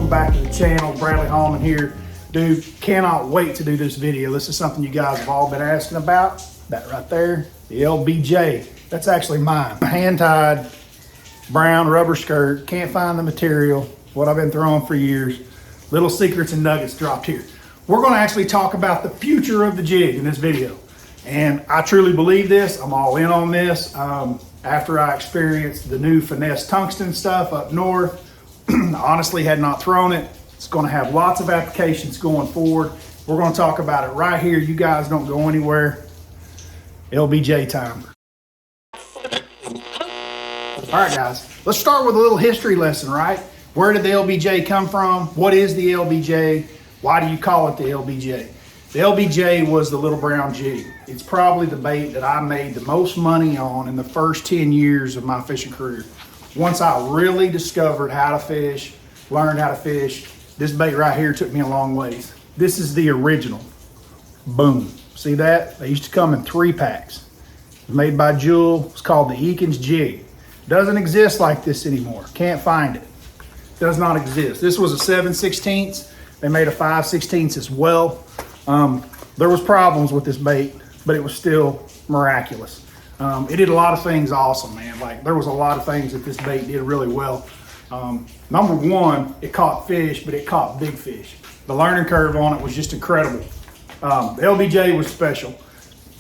welcome back to the channel. Bradley Hallman here. Dude, cannot wait to do this video. This is something you guys have all been asking about. That right there, the LBJ. That's actually mine. Hand-tied, brown rubber skirt. Can't find the material. What I've been throwing for years. Little secrets and nuggets dropped here. We're gonna actually talk about the future of the jig in this video. And I truly believe this. I'm all in on this. After I experienced the new finesse tungsten stuff up north, honestly had not thrown it. It's going to have lots of applications going forward. We're going to talk about it right here. You guys don't go anywhere. LBJ time. All right, guys, let's start with a little history lesson, right? Where did the LBJ come from? What is the LBJ? Why do you call it the LBJ? The LBJ was the little brown jig. It's probably the bait that I made the most money on in the first 10 years of my fishing career. Once I really discovered how to fish, learned how to fish, this bait right here took me a long ways. This is the original. Boom. See that? They used to come in 3-packs. It was made by Jewel. It's called the JIG Jig. Doesn't exist like this anymore. Can't find it. Does not exist. This was a 7/16. They made a 5/16 as well. There was problems with this bait, but it was still miraculous. It did a lot of things awesome, man. Like, there was a lot of things that this bait did really well. Number one, it caught fish, but it caught big fish. The learning curve on it was just incredible. The LBJ was special.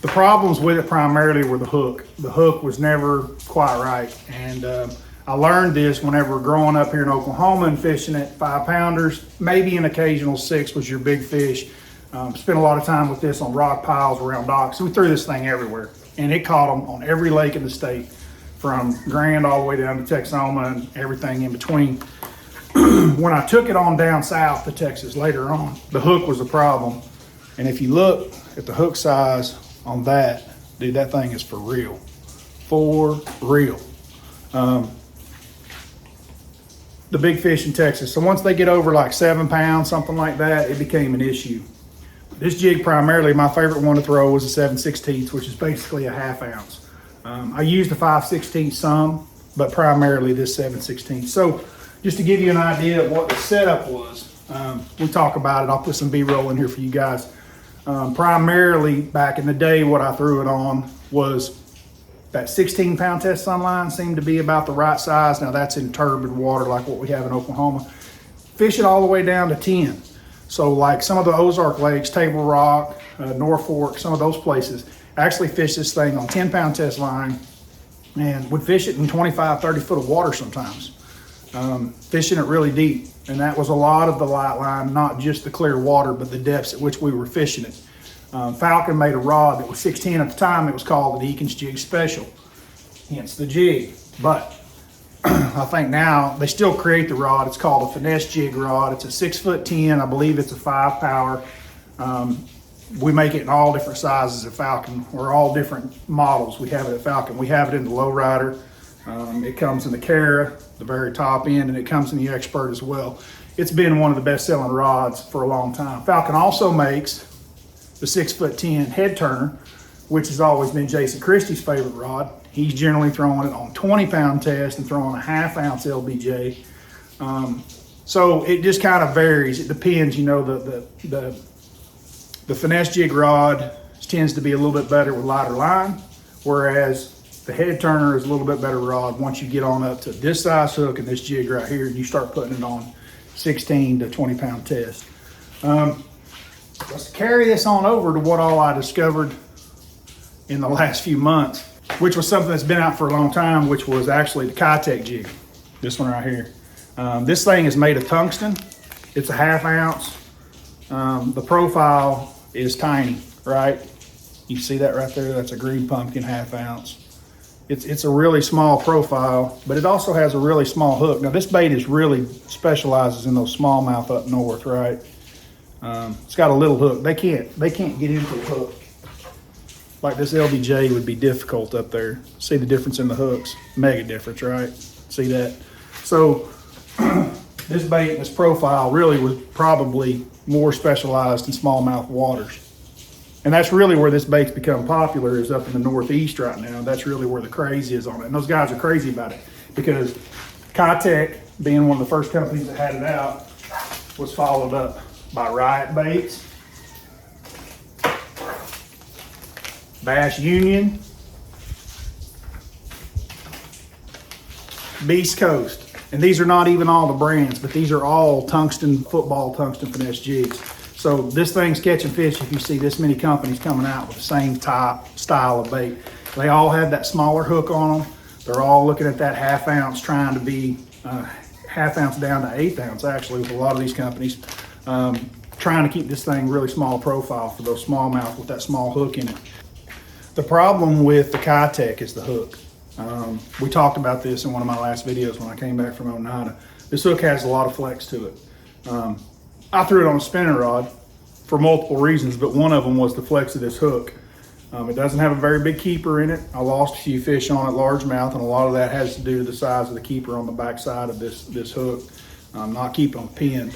The problems with it primarily were the hook. The hook was never quite right. And I learned this whenever growing up here in Oklahoma and fishing at 5-pounders, maybe an occasional 6 was your big fish. Spent a lot of time with this on rock piles around docks. So we threw this thing everywhere, and it caught them on every lake in the state, from Grand all the way down to Texoma and everything in between. When I took it on down south to Texas later on, the hook was a problem. And if you look at the hook size on that, dude, that thing is for real. For real. The big fish in Texas. So once they get over like 7 pounds, something like that, it became an issue. This jig primarily, my favorite one to throw was a 7/16, which is basically a 1/2 ounce. I used the 5/16 some, but primarily this 7/16. So just to give you an idea of what the setup was, we talk about it. I'll put some B-roll in here for you guys. Primarily back in the day, what I threw it on was that 16-pound test sunline seemed to be about the right size. Now that's in turbid water like what we have in Oklahoma. Fish it all the way down to 10. So like some of the Ozark lakes, Table Rock, Norfolk, some of those places, actually fish this thing on 10-pound test line and would fish it in 25, 30 foot of water sometimes. Fishing it really deep. And that was a lot of the light line, not just the clear water, but the depths at which we were fishing it. Falcon made a rod that was 16 at the time. It was called the Jig Special, hence the jig. But I think now they still create the rod. It's called a finesse jig rod. It's a 6'10". I believe it's a 5-power. We make it in all different sizes at Falcon. We're all different models. We have it at Falcon. We have it in the lowrider. It comes in the Cara, the very top end, and it comes in the Expert as well. It's been one of the best-selling rods for a long time. Falcon also makes the 6'10" head turner, which has always been Jason Christie's favorite rod. He's generally throwing it on 20-pound test and throwing a 1/2 ounce LBJ. So it just kind of varies. It depends, you know, the finesse jig rod tends to be a little bit better with lighter line, whereas the head turner is a little bit better rod once you get on up to this size hook and this jig right here, and you start putting it on 16 to 20-pound test. Let's carry this on over to what all I discovered in the last few months, which was something that's been out for a long time, which was actually the Kaitek Jig. This one right here. This thing is made of tungsten. It's a 1/2 ounce. The profile is tiny, right? You see that right there? That's a green pumpkin 1/2 ounce. It's a really small profile, but it also has a really small hook. Now this bait is really specializes in those smallmouth up north, right? It's got a little hook. They can't get into the hook. Like this LBJ would be difficult up there. See the difference in the hooks? Mega difference, right? See that? So this bait and this profile really was probably more specialized in smallmouth waters. And that's really where this bait's become popular, is up in the Northeast right now. That's really where the craze is on it. And those guys are crazy about it because Kaitek, being one of the first companies that had it out, was followed up by Riot Baits, Bass Union, Beast Coast. And these are not even all the brands, but these are all tungsten finesse jigs. So this thing's catching fish if you see this many companies coming out with the same type, style of bait. They all have that smaller hook on them. They're all looking at that half ounce, trying to be half ounce down to 1/8 ounce actually with a lot of these companies. Trying to keep this thing really small profile for those smallmouth with that small hook in it. The problem with the Kaitek is the hook. We talked about this in one of my last videos when I came back from Oneida. This hook has a lot of flex to it. I threw it on a spinning rod for multiple reasons, but one of them was the flex of this hook. It doesn't have a very big keeper in it. I lost a few fish on it, largemouth, and a lot of that has to do with the size of the keeper on the back side of this hook, not keeping them pinned.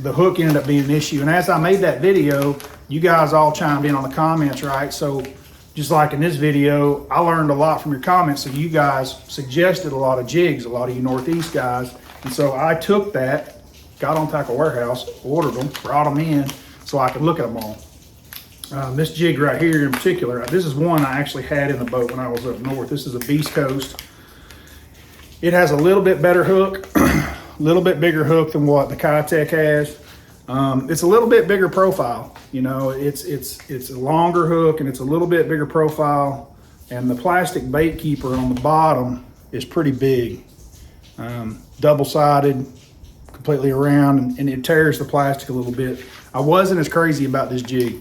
The hook ended up being an issue, and as I made that video, you guys all chimed in on the comments, right? So just like in this video, I learned a lot from your comments, so you guys suggested a lot of jigs, a lot of you Northeast guys, and so I took that, got on Tackle Warehouse, ordered them, brought them in so I could look at them all. This jig right here in particular, this is one I actually had in the boat when I was up north. This is a Beast Coast. It has a little bit better hook, a little bit bigger hook than what the Kaitek has. It's a little bit bigger profile. You know, it's a longer hook and it's a little bit bigger profile. And the plastic bait keeper on the bottom is pretty big. Double-sided, completely around, and it tears the plastic a little bit. I wasn't as crazy about this jig.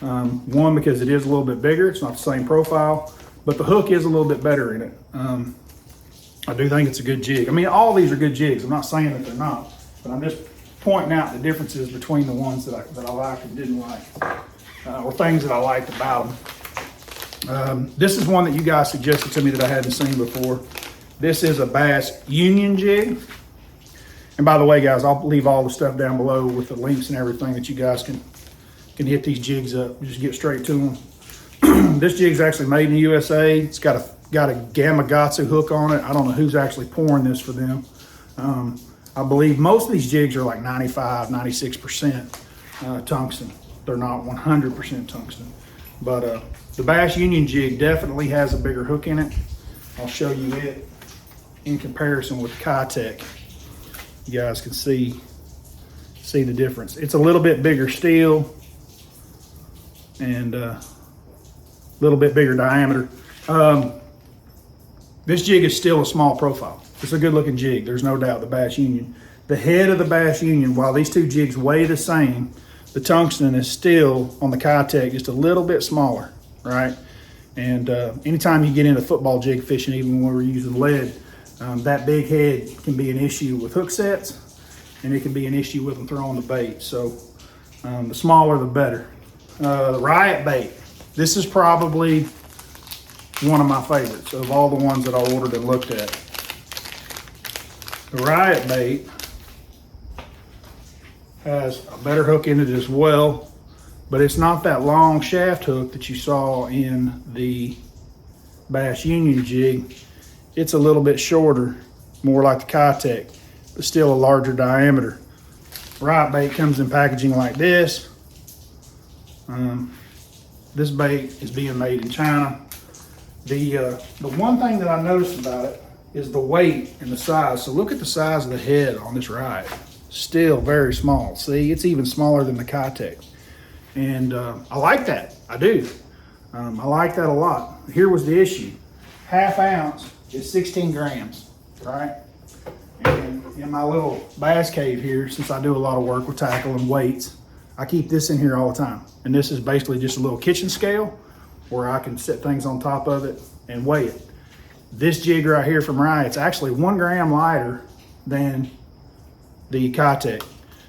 One, because it is a little bit bigger, it's not the same profile, but the hook is a little bit better in it. I do think it's a good jig. I mean, all these are good jigs. I'm not saying that they're not, but I'm just pointing out the differences between the ones that I liked and didn't like, or things that I liked about them. This is one that you guys suggested to me that I hadn't seen before. This is a Bass Union jig. And by the way, guys, I'll leave all the stuff down below with the links and everything that you guys can hit these jigs up. Just get straight to them. This jig's actually made in the USA. It's got a Gamakatsu hook on it. I don't know who's actually pouring this for them. I believe most of these jigs are like 95, 96% tungsten. They're not 100% tungsten. But the Bass Union jig definitely has a bigger hook in it. I'll show you it in comparison with Kaitek. You guys can see the difference. It's a little bit bigger steel and a little bit bigger diameter. This jig is still a small profile. It's a good looking jig, there's no doubt, the Bass Union. The head of the Bass Union, while these two jigs weigh the same, the tungsten is still on the Kaitek just a little bit smaller, right? And anytime you get into football jig fishing, even when we're using lead, that big head can be an issue with hook sets, and it can be an issue with them throwing the bait. So the smaller, the better. The Riot Bait. This is probably one of my favorites of all the ones that I ordered and looked at. The Riot Bait has a better hook in it as well, but it's not that long shaft hook that you saw in the Bass Union jig. It's a little bit shorter, more like the Kaitek, but still a larger diameter. Riot Bait comes in packaging like this. This bait is being made in China. The one thing that I noticed about it is the weight and the size. So look at the size of the head on this Riot. Still very small. See, it's even smaller than the Kaitek. And I like that, I do. I like that a lot. Here was the issue. Half ounce is 16 grams, right? And in my little bass cave here, since I do a lot of work with tackle and weights, I keep this in here all the time. And this is basically just a little kitchen scale where I can set things on top of it and weigh it. This jig right here from Riot's actually 1 gram lighter than the Kaitek.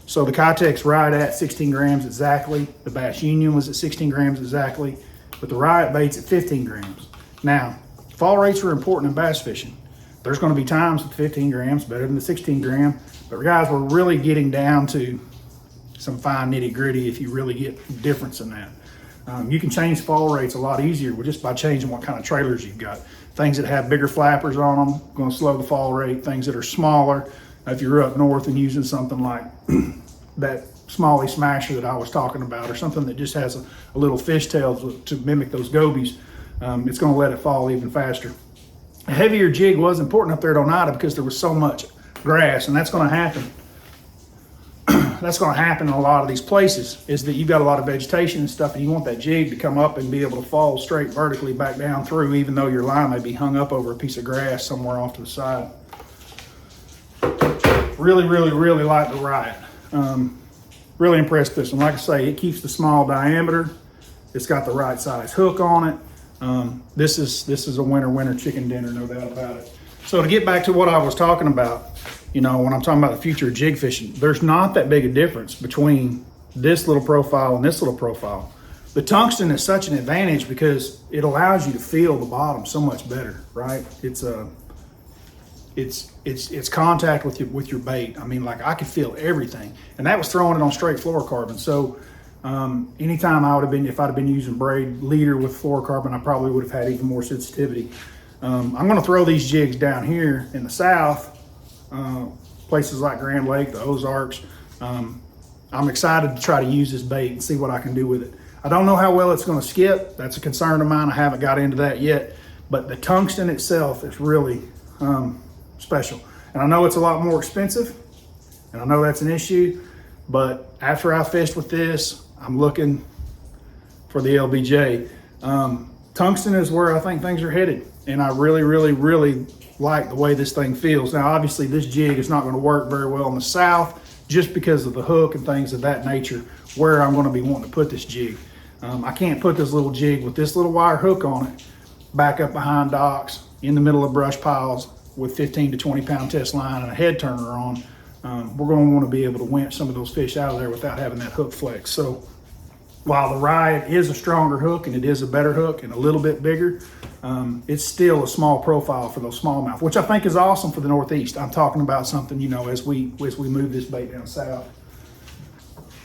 So the Kaitek's right at 16 grams exactly. The Bass Union was at 16 grams exactly, but the Riot Bait's at 15 grams. Now, fall rates are important in bass fishing. There's gonna be times with 15 grams better than the 16 gram, but guys, we're really getting down to some fine nitty gritty if you really get difference in that. You can change fall rates a lot easier just by changing what kind of trailers you've got. Things that have bigger flappers on them, gonna slow the fall rate. Things that are smaller, if you're up north and using something like that smally smasher that I was talking about, or something that just has a little fishtail to mimic those gobies, it's going to let it fall even faster. A heavier jig was important up there at Oneida because there was so much grass, and that's going to happen. That's going to happen in a lot of these places, is that you've got a lot of vegetation and stuff, and you want that jig to come up and be able to fall straight vertically back down through, even though your line may be hung up over a piece of grass somewhere off to the side. Really, really, really like the Riot. Really impressed with this one. Like I say, it keeps the small diameter. It's got the right size hook on it. This is a winner chicken dinner, no doubt about it. So to get back to what I was talking about, you know, when I'm talking about the future of jig fishing, there's not that big a difference between this little profile and this little profile. The tungsten is such an advantage because it allows you to feel the bottom so much better, right? It's contact with your bait. I mean, like, I could feel everything, and that was throwing it on straight fluorocarbon. So anytime if I'd have been using braid leader with fluorocarbon, I probably would have had even more sensitivity. I'm going to throw these jigs down here in the south, places like Grand Lake, the Ozarks. I'm excited to try to use this bait and see what I can do with it. I don't know how well it's going to skip. That's a concern of mine. I haven't got into that yet, but the tungsten itself is really special. And I know it's a lot more expensive, and I know that's an issue, but after I fished with this, I'm looking for the LBJ. Tungsten is where I think things are headed, and I really, really, really like the way this thing feels. Now, obviously, this jig is not going to work very well in the south just because of the hook and things of that nature, where I'm going to be wanting to put this jig. I can't put this little jig with this little wire hook on it back up behind docks in the middle of brush piles with 15 to 20 pound test line and a head turner on. We're going to want to be able to winch some of those fish out of there without having that hook flex. So while the Riot is a stronger hook and it is a better hook and a little bit bigger, it's still a small profile for those smallmouth, which I think is awesome for the Northeast. I'm talking about something, you know, as we move this bait down south.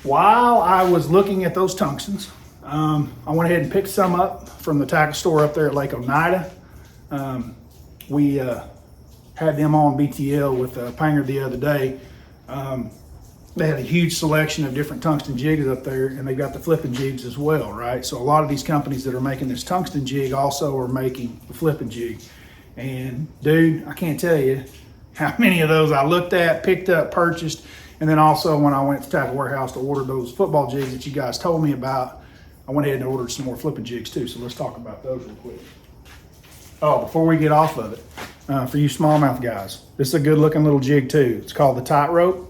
While I was looking at those tungstens, I went ahead and picked some up from the tackle store up there at Lake Oneida. We had them on BTL with Panger the other day. They had a huge selection of different tungsten jigs up there, and they got the flipping jigs as well, right? So a lot of these companies that are making this tungsten jig also are making the flipping jig. And dude, I can't tell you how many of those I looked at, picked up, purchased, and then also when I went to Tackle Warehouse to order those football jigs that you guys told me about, I went ahead and ordered some more flipping jigs too. So let's talk about those real quick. Oh, before we get off of it, for you smallmouth guys, this is a good looking little jig too. It's called the Tightrope.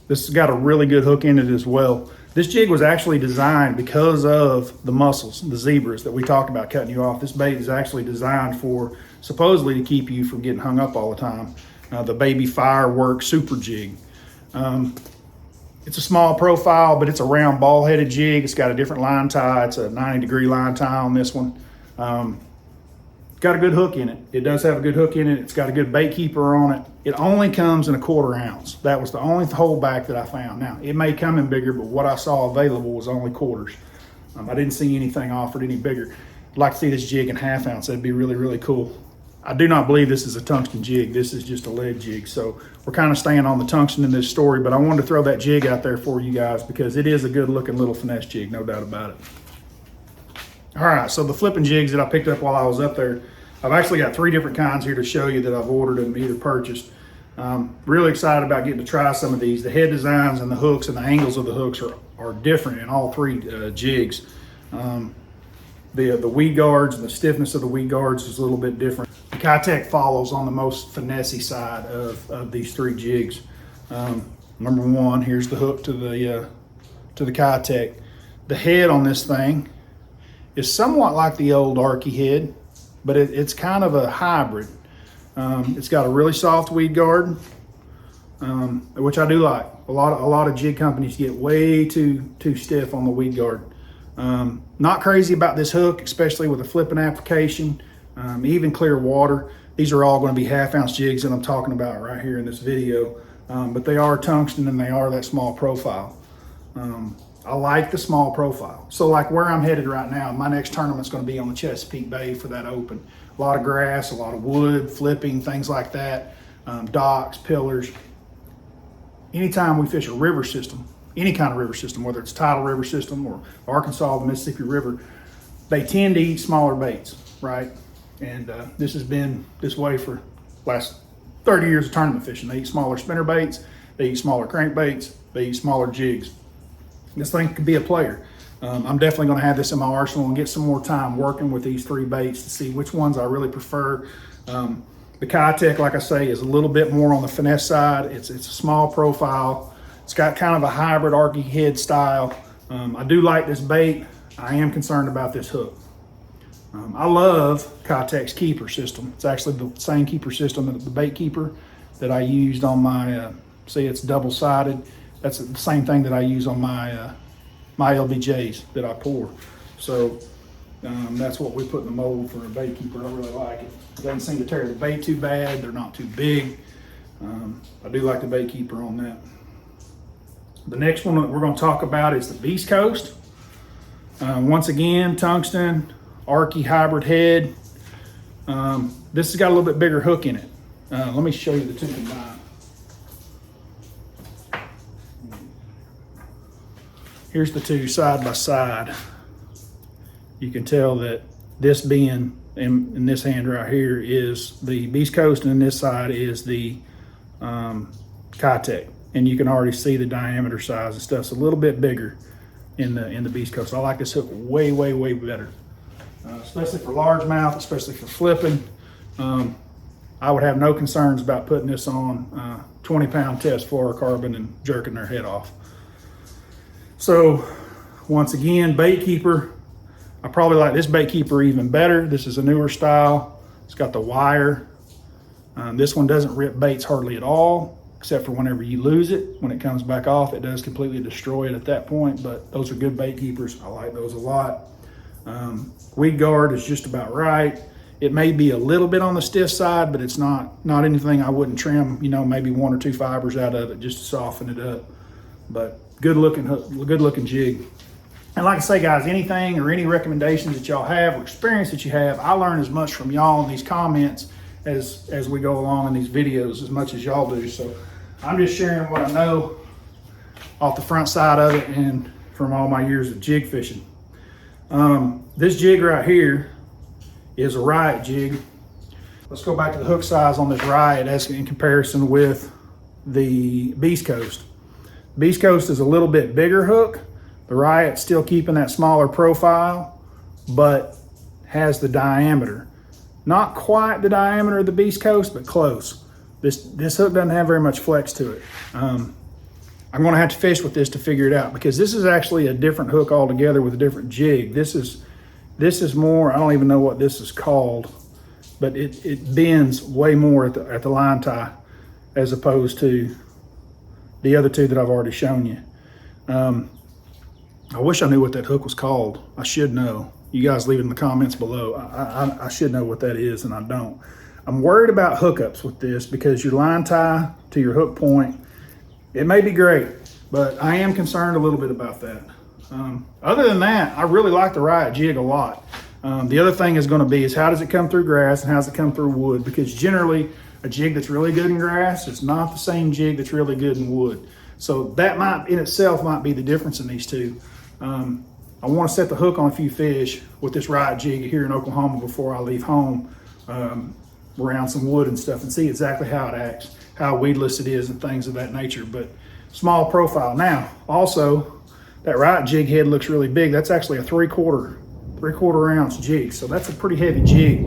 This has got a really good hook in it as well. This jig was actually designed because of the mussels, the zebras that we talked about cutting you off. This bait is actually designed for supposedly to keep you from getting hung up all the time. The Baby Firework Super Jig. It's a small profile, but it's a round ball-headed jig. It's got a different line tie. It's a 90-degree line tie on this one. Got a good hook in it. It does have a good hook in it. It's got a good bait keeper on it. It only comes in a 1/4 ounce. That was the only holdback that I found. Now, it may come in bigger, but what I saw available was only 1/4s. I didn't see anything offered any bigger. I'd like to see this jig in 1/2 ounce. That'd be really, really cool. I do not believe this is a tungsten jig. This is just a lead jig. So we're kind of staying on the tungsten in this story, but I wanted to throw that jig out there for you guys because it is a good looking little finesse jig, no doubt about it. All right, so the flipping jigs that I picked up while I was up there, I've actually got 3 different kinds here to show you that I've ordered and either purchased. Really excited about getting to try some of these. The head designs and the hooks and the angles of the hooks are different in all 3 jigs. The weed guards and the stiffness of the weed guards is a little bit different. The Kaitek follows on the most finessey side of these 3 jigs. Number 1, here's the hook to the Kaitek. The head on this thing is somewhat like the old Arky head, but it's kind of a hybrid. It's got a really soft weed guard, which I do like. A lot of jig companies get way too stiff on the weed guard. Not crazy about this hook, especially with a flipping application, even clear water. These are all going to be 1/2 ounce jigs that I'm talking about right here in this video, but they are tungsten and they are that small profile. I like the small profile. So like where I'm headed right now, my next tournament's going to be on the Chesapeake Bay for that open. A lot of grass, a lot of wood, flipping, things like that, docks, pillars. anytime we fish a river system, any kind of river system, whether it's tidal river system or Arkansas, the Mississippi River, they tend to eat smaller baits, right? And this has been this way for the last 30 years of tournament fishing. They eat smaller spinner baits, they eat smaller crankbaits, they eat smaller jigs. This thing could be a player. I'm definitely going to have this in my arsenal and get some more time working with these 3 baits to see which ones I really prefer. The Kaitek, like I say, is a little bit more on the finesse side. It's a small profile. It's got kind of a hybrid arky head style. I do like this bait. I am concerned about this hook. I love Kaitek's keeper system. It's actually the same keeper system, the bait keeper that I used on my, see it's double-sided. That's the same thing that I use on my my LBJs that I pour. So that's what we put in the mold for a bait keeper. I really like it. It doesn't seem to tear the bait too bad. They're not too big. I do like the bait keeper on that. The next one that we're going to talk about is the Beast Coast. Once again, tungsten, arky hybrid head. This has got a little bit bigger hook in it. Let me show you the two combined. Here's the two side by side. You can tell that this being in this hand right here is the Beast Coast, and this side is the Kaitek. And you can already see the diameter size and stuff's a little bit bigger in the Beast Coast. I like this hook way, way, way better, especially for largemouth, especially for flipping. I would have no concerns about putting this on 20-pound test fluorocarbon and jerking their head off. So once again, bait keeper. I probably like this bait keeper even better. This is a newer style. It's got the wire. This one doesn't rip baits hardly at all, except for whenever you lose it. When it comes back off, it does completely destroy it at that point, but those are good bait keepers. I like those a lot. Weed guard is just about right. It may be a little bit on the stiff side, but it's not anything I wouldn't trim, you know, maybe 1 or 2 fibers out of it just to soften it up. But good looking jig. And like I say, guys, anything or any recommendations that y'all have or experience that you have, I learn as much from y'all in these comments as we go along in these videos, as much as y'all do. So I'm just sharing what I know off the front side of it and from all my years of jig fishing. This jig right here is a Riot jig. Let's go back to the hook size on this Riot as in comparison with the Beast Coast. Beast Coast is a little bit bigger hook. The Riot's still keeping that smaller profile, but has the diameter. Not quite the diameter of the Beast Coast, but close. This hook doesn't have very much flex to it. I'm gonna have to fish with this to figure it out, because this is actually a different hook altogether with a different jig. This is more, I don't even know what this is called, but it bends way more at the line tie as opposed to the other two that I've already shown you. I wish I knew what that hook was called. I should know. You guys leave it in the comments below. I should know what that is, and I don't. I'm worried about hookups with this because your line tie to your hook point, it may be great, but I am concerned a little bit about that. Other than that, I really like the Riot jig a lot. The other thing is going to be is how does it come through grass and how does it come through wood? Because generally, a jig that's really good in grass is not the same jig that's really good in wood. So that might in itself might be the difference in these two. I want to set the hook on a few fish with this Riot jig here in Oklahoma before I leave home, around some wood and stuff, and see exactly how it acts, how weedless it is and things of that nature. But small profile. Now, also, that Riot jig head looks really big. That's actually a three-quarter ounce jig. So that's a pretty heavy jig.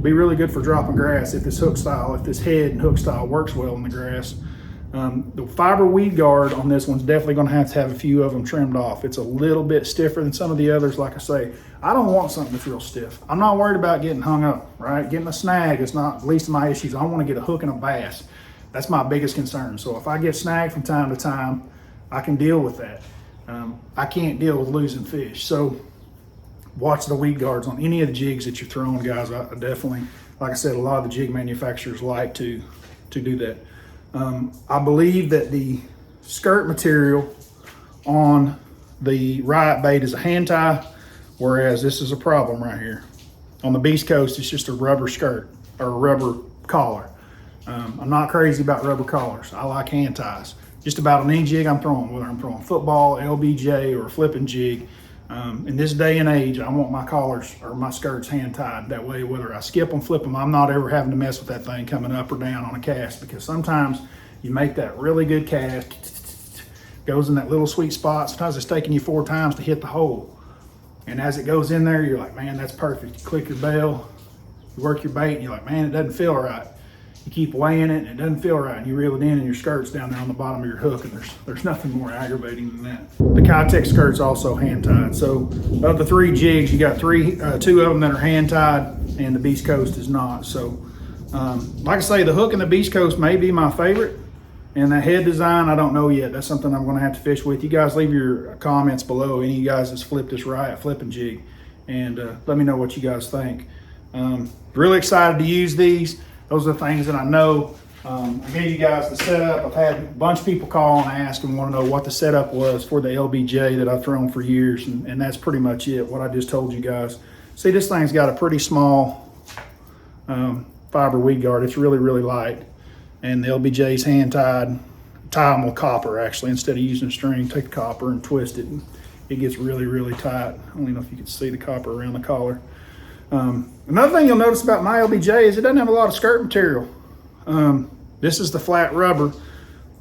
Be really good for dropping grass if this head and hook style works well in the grass. The fiber weed guard on this one's definitely going to have a few of them trimmed off. It's a little bit stiffer than some of the others. Like I say, I don't want something that's real stiff. I'm not worried about getting hung up, right? Getting a snag is not least of my issues. I want to get a hook and a bass. That's my biggest concern. So if I get snagged from time to time, I can deal with that. I can't deal with losing fish. So watch the weed guards on any of the jigs that you're throwing, guys. I definitely, like I said, a lot of the jig manufacturers like to do that. I believe that the skirt material on the Riot bait is a hand tie, whereas this is a problem right here. On the Beast Coast, it's just a rubber skirt or a rubber collar. I'm not crazy about rubber collars. I like hand ties. Just about on any jig I'm throwing, whether I'm throwing football, LBJ, or a flipping jig. In this day and age, I want my collars or my skirts hand tied. That way, whether I skip them, flip them, I'm not ever having to mess with that thing coming up or down on a cast, because sometimes you make that really good cast, goes in that little sweet spot. Sometimes it's taking you 4 times to hit the hole. And as it goes in there, you're like, man, that's perfect. You click your bell, you work your bait, and you're like, man, it doesn't feel right. You keep weighing it and it doesn't feel right, and you reel it in and your skirt's down there on the bottom of your hook, and there's nothing more aggravating than that. The Kaitek skirt's also hand tied. So of the 3 jigs, you got 2 of them that are hand tied, and the Beast Coast is not. So like I say, the hook in the Beast Coast may be my favorite, and the head design, I don't know yet. That's something I'm gonna have to fish with. You guys leave your comments below, any of you guys that's flipped this Riot flipping jig, and let me know what you guys think. Really excited to use these. Those are the things that I know. I gave you guys the setup. I've had a bunch of people call and ask and want to know what the setup was for the LBJ that I've thrown for years, and that's pretty much it, what I just told you guys. See, this thing's got a pretty small fiber weed guard. It's really, really light. And the LBJ's hand tied. Tie them with copper, actually, instead of using a string. Take the copper and twist it, and it gets really, really tight. I don't even know if you can see the copper around the collar. Another thing you'll notice about my LBJ is it doesn't have a lot of skirt material. This is the flat rubber.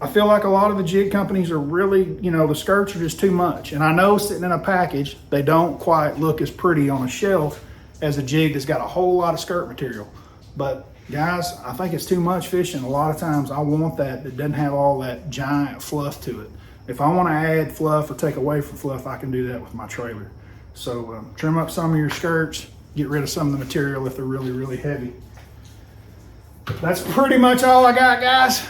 I feel like a lot of the jig companies are really, the skirts are just too much. And I know sitting in a package, they don't quite look as pretty on a shelf as a jig that's got a whole lot of skirt material. But guys, I think it's too much fishing. A lot of times I want that doesn't have all that giant fluff to it. If I want to add fluff or take away from fluff, I can do that with my trailer. So trim up some of your skirts, get rid of some of the material if they're really, really heavy. That's pretty much all I got, guys.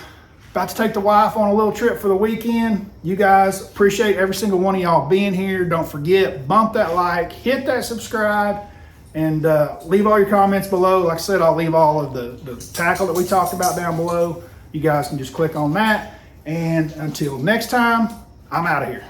About to take the wife on a little trip for the weekend. You guys, appreciate every single one of y'all being here. Don't forget, bump that like, hit that subscribe, and leave all your comments below. Like I said, I'll leave all of the tackle that we talked about down below. You guys can just click on that. And until next time, I'm out of here.